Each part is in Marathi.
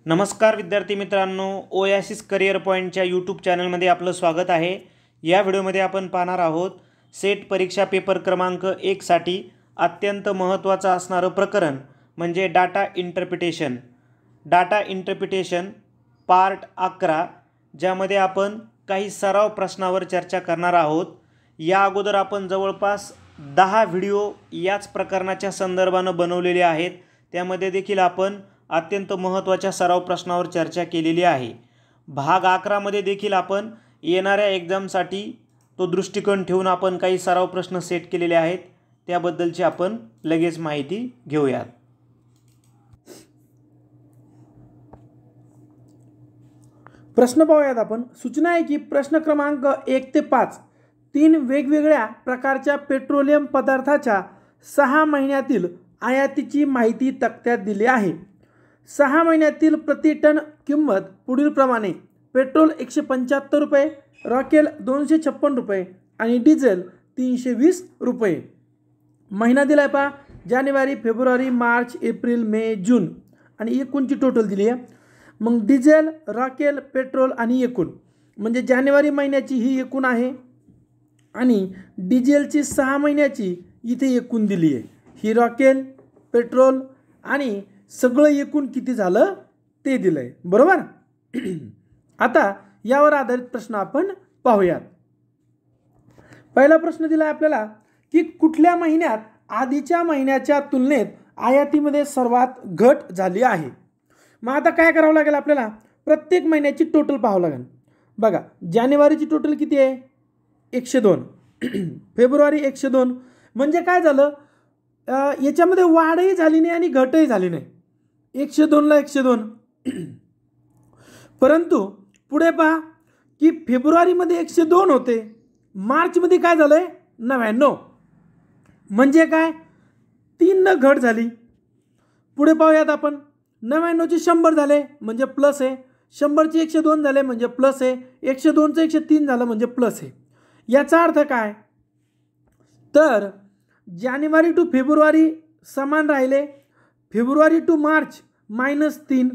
नमस्कार विद्यार्थी मित्रांनो, ओएसिस करिअर पॉईंटच्या यूट्यूब चॅनलमध्ये आपलं स्वागत आहे। या व्हिडिओमध्ये आपण पाहणार आहोत सेट परीक्षा पेपर क्रमांक 1 साठी अत्यंत महत्त्वाचं असणारं प्रकरण म्हणजे data interpretation. Data interpretation part 11, ज्यामध्ये आपण काही सराव प्रश्नावर चर्चा करणार आहोत। या अगोदर आपण जवळपास 10 व्हिडिओ याच प्रकरणाच्या संदर्भानं बनवलेले आहेत। त्यामध्ये देखील आपण अत्यंत महत्त्वाच्या सराव प्रश्नावर चर्चा केलेली आहे। भाग 11 मध्ये देखील आपण येणाऱ्या एक्झामसाठी तो दृष्टिकोन ठेवून आपण काही सराव प्रश्न सेट केलेले आहेत। त्याबद्दलची आपण लगेच माहिती घेऊयात। प्रश्न पाहूयात आपण। सूचना आहे की प्रश्न क्रमांक 1 ते 5 तीन वेगवेगळ्या प्रकारच्या पेट्रोलियम पदार्थाच्या 6 महिन्यातील आयातीची माहिती तक्त्यात दिली आहे। 6 महिन्यातील प्रति टन किंमत पुढील प्रमाणे: पेट्रोल 175 रुपये, रॉकेल 256 रुपये आणि डिझेल 320 रुपये। महिना दिलाय पहा, जानेवारी, फेब्रुवारी, मार्च, एप्रिल, मे, जून आणि एकूणची टोटल दिली आहे। मग डिझेल, रॉकेल, पेट्रोल आणि एकूण म्हणजे जानेवारी महिन्याची ही एकूण आहे आणि डिझेलची 6 महिन्याची इथे एकूण दिली आहे। ही रॉकेल, पेट्रोल आणि सगळं एकूण किती झालं ते दिलंय, बरोबर। आता यावर आधारित प्रश्न आपण पाहूयात। पहिला प्रश्न दिलाय आपल्याला की कुठल्या महिन्यात आधीच्या महिन्याच्या तुलनेत आयातीमध्ये सर्वात घट झाली आहे। मग आता काय करावं लागेल आपल्याला? प्रत्येक महिन्याची टोटल पाहावं लागेल। बघा, जानेवारीची टोटल किती आहे? 102। फेब्रुवारी 102 म्हणजे काय झालं, याच्यामध्ये वाढही झाली नाही आणि घटही झाली नाही। 102 ला 102। परंतु पुढे पहा की फेब्रुवारीमध्ये 102 होते, मार्चमध्ये काय झालंय? 99। म्हणजे काय? 3 घट झाली। पुढे पाहूयात आपण। 99 चे 100 झाले म्हणजे प्लस आहे, 100 चे 102 झाले म्हणजे प्लस आहे, 102 चे 103 झालं म्हणजे प्लस आहे। याचा अर्थ काय? तर जानेवारी टू फेब्रुवारी समान राहिले, फेब्रुवारी टू मार्च -3,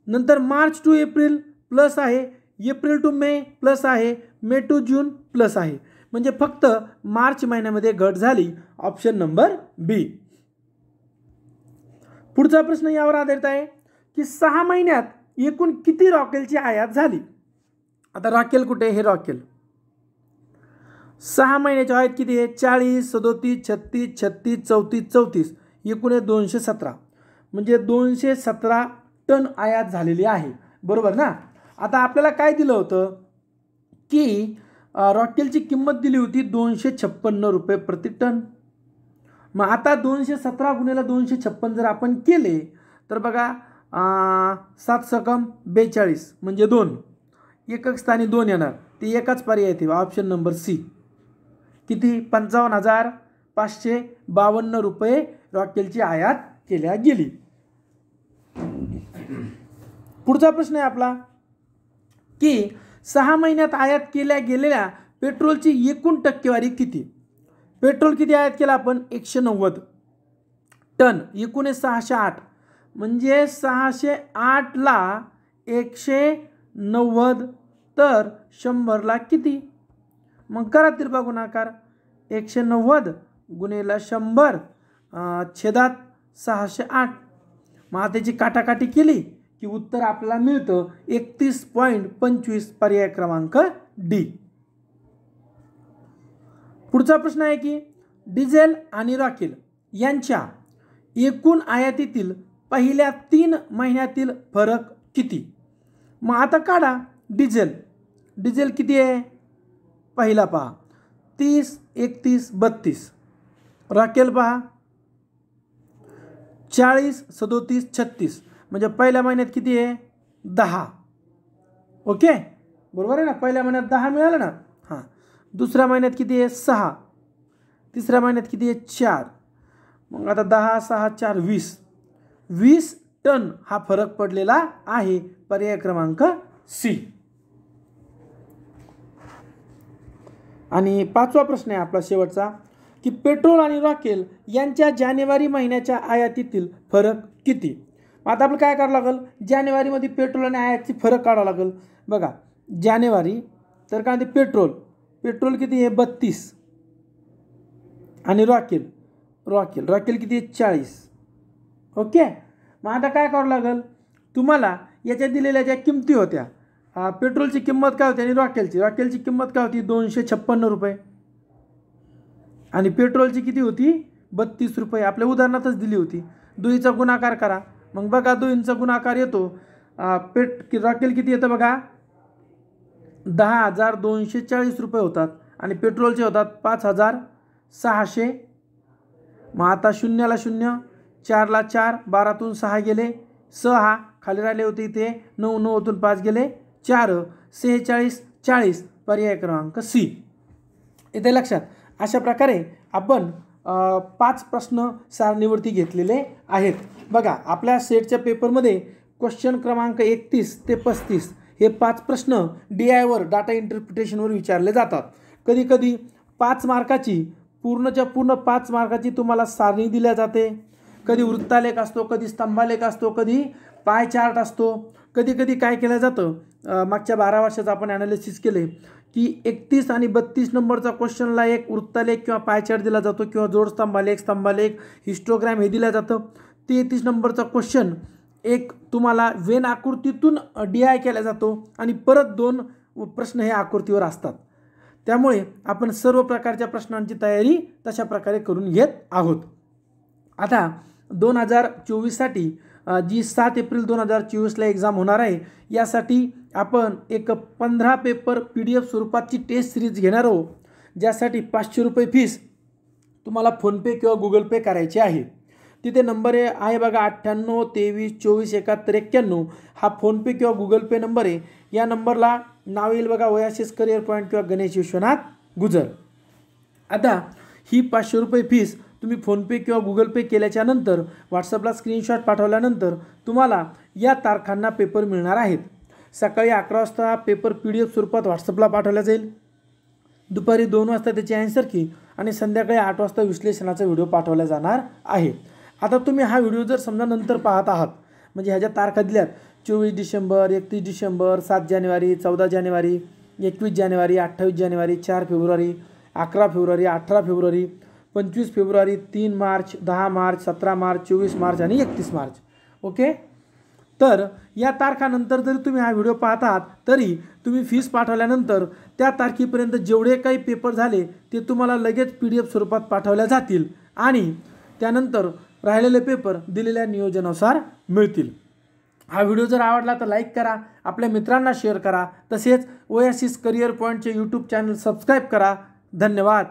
नंतर मार्च टू एप्रिल प्लस आहे, एप्रिल टू मे प्लस आहे, मे टू जून प्लस आहे। म्हणजे फक्त मार्च महिन्यामध्ये घट झाली। ऑप्शन नंबर बी। पुढचा प्रश्न यावर आधारित आहे की 6 महिन्यात एकूण किती रॉकेलची आयात झाली। आता रॉकेल कुठे? हे रॉकेल 6 महिन्याची आयात किती आहे? 40, 37, 36, 36, 34, 34, एकूण 217। म्हणजे 217 टन आयात झालेली आहे, बरोबर ना। आता आपल्याला काय दिलं होतं की रॉकेलची किंमत दिली होती 256 रुपये प्रति टन। मग आता 217 गुणिले 256 जर आपण केले तर बघा, 7 सकम 42 म्हणजे 2, एकक स्थानी 2 येणार, ते एकाच पर्याय येते। Option number C. किती? 55,552 रुपये रॉकेलची आयात केल्या गेली। पुढचा प्रश्न आहे आपला की 6 महिन्यात आयात केल्या गेलेल्या पेट्रोलची एकूण टक्केवारी किती? पेट्रोल किती आयात केला आपण? 190 टन, एकूण 608 म्हणजे 608 ला 190 तर 100 ला किती? मग करा तिरपा गुणाकार, 190 गुणिले 100 छेदात 608। मग त्याची काटाकाटी केली की उत्तर आपल्याला मिळतं 31.25, पर्याय क्रमांक डी। पुढचा प्रश्न आहे की डिझेल आणि रॉकेल यांच्या एकूण आयातीतील पहिल्या 3 महिन्यातील फरक किती? मग आता काढा डिझेल किती आहे? पहिला पहा 30, 31, 32। रॉकेल पहा 40, 37, 36 म्हणजे पहिल्या महिन्यात किती आहे? 10। ओके, बरोबर आहे ना। पहिल्या महिन्यात 10 मिळालं ना। हां, दुसऱ्या महिन्यात किती आहे? 6, तिसऱ्या महिन्यात किती आहे? 4। मग आता 10, 6, 4, 20 टन हा फरक पडलेला आहे, पर्याय क्रमांक सी। आणि 5वा प्रश्न आहे आपला शेवटचा की पेट्रोल आणि रॉकेल यांच्या जानेवारी महिन्याच्या आयातीतील फरक किती? आता आपलं काय करावं लागेल, जानेवारीमध्ये पेट्रोल आणि आयातची फरक काढावा लागेल. बघा जानेवारी तर काय म्हणते, पेट्रोल किती आहे 32 आणि रॉकेल किती आहे 40. ओके. मग आता काय करावं लागेल, तुम्हाला याच्या दिलेल्या ज्या किमती होत्या, पेट्रोलची किंमत काय होती आणि रॉकेलची किंमत काय होती 256 रुपये आणि पेट्रोलची किती होती 32 रुपये. आपल्या उदाहरणातच दिली होती. दुईचा गुणाकार करा. मग बघा दुईंचा गुणाकार येतो, रॉकेल किती येतं बघा 10,240 रुपये होतात आणि पेट्रोलचे होतात 5,600. मग आता 0ला 0, 4ला 4, 12तून 6 गेले, 6 खाली राहिले होते इथे, 9, 9तून 5 गेले 4, 46, 40. पर्याय क्रमांक सी. इथे लक्षात. अशा प्रकारे आपण 5 प्रश्न सारणीवरती घेतलेले आहेत. बघा आपल्या सेटच्या पेपरमध्ये क्वेश्चन क्रमांक 31 ते 35 हे 5 प्रश्न DI डाटा इंटरप्रिटेशनवर विचारले जातात. कधी कधी 5 मार्काची पूर्णच्या पूर्ण 5 मार्काची तुम्हाला सारणी दिल्या जाते. कधी वृत्तालेख असतो, कधी स्तंभालेख असतो, कधी पाय चार्ट असतो. कधी कधी काय केलं जातं, मागच्या 12 वर्षाचं आपण ॲनालिसिस केले की 31 आणि 32 नंबरचा क्वेश्चनला एक वृत्तालेख किंवा पाय चार्ट दिला जातो किंवा स्तंभालेख, हिस्टोग्राम हे दिलं जातं. 33 नंबरचा क्वेश्चन एक तुम्हाला वेन आकृतीतून DI केला जातो आणि परत 2 प्रश्न हे आकृतीवर असतात. त्यामुळे आपण सर्व प्रकारच्या प्रश्नांची तयारी तशा प्रकारे करून घेत आहोत. आता 2024साठी जी 7 एप्रिल 2024ला एक्झाम होणार आहे, यासाठी आपण एक 15 पेपर PDF स्वरूपाची टेस्ट सिरीज घेणार आहोत, ज्यासाठी 500 रुपये फीस तुम्हाला फोनपे किंवा गुगल पे करायचे आहे. तिथे नंबर आहे बघा 98 23 24 71 91. हा फोनपे किंवा गुगल पे नंबर आहे. या नंबरला नाव येईल बघा ओयासिस करिअर पॉईंट किंवा गणेश विश्वनाथ गुजर. आता ही 500 रुपये फीस तुम्ही फोनपे किंवा गुगल पे केल्याच्या नंतर व्हॉट्सअपला स्क्रीनशॉट पाठवल्यानंतर तुम्हाला या तारखांना पेपर मिळणार आहेत. सकाळी 11 वाजता पेपर PDF स्वरूपात व्हॉट्सअपला पाठवला जाईल. दुपारी 2 वाजता त्याची ॲन्सर की आणि संध्याकाळी 8 वाजता विश्लेषणाचा व्हिडिओ पाठवला जाणार आहे. आता तुम्ही हा व्हिडिओ जर समजा नंतर पाहत आहात, म्हणजे ह्याच्या तारखा दिल्यात 24 डिसेंबर, 31 डिसेंबर, 7 जानेवारी, 14 जानेवारी, 21 जानेवारी, 28 जानेवारी, 4 February, 11 February, 18 February, 25 February, 3 March, 10 March, 17 March, 24 March आणि 31 मार्च. ओके. तर या तारखानंतर जरी तुम्ही हा व्हिडिओ पाहत आहात तरी तुम्ही फीस पाठवल्यानंतर त्या तारखेपर्यंत जेवढे काही पेपर झाले ते तुम्हाला लगेच PDF स्वरूपात पाठवल्या जातील आणि त्यानंतर राहिलेले पेपर दिलेल्या नियोजनानुसार मिळतील. हा व्हिडिओ जर आवडला तर लाईक करा, आपल्या मित्रांना शेअर करा, तसेच ओयासिस करिअर पॉईंटचे YouTube चॅनल सबस्क्राईब करा. धन्यवाद.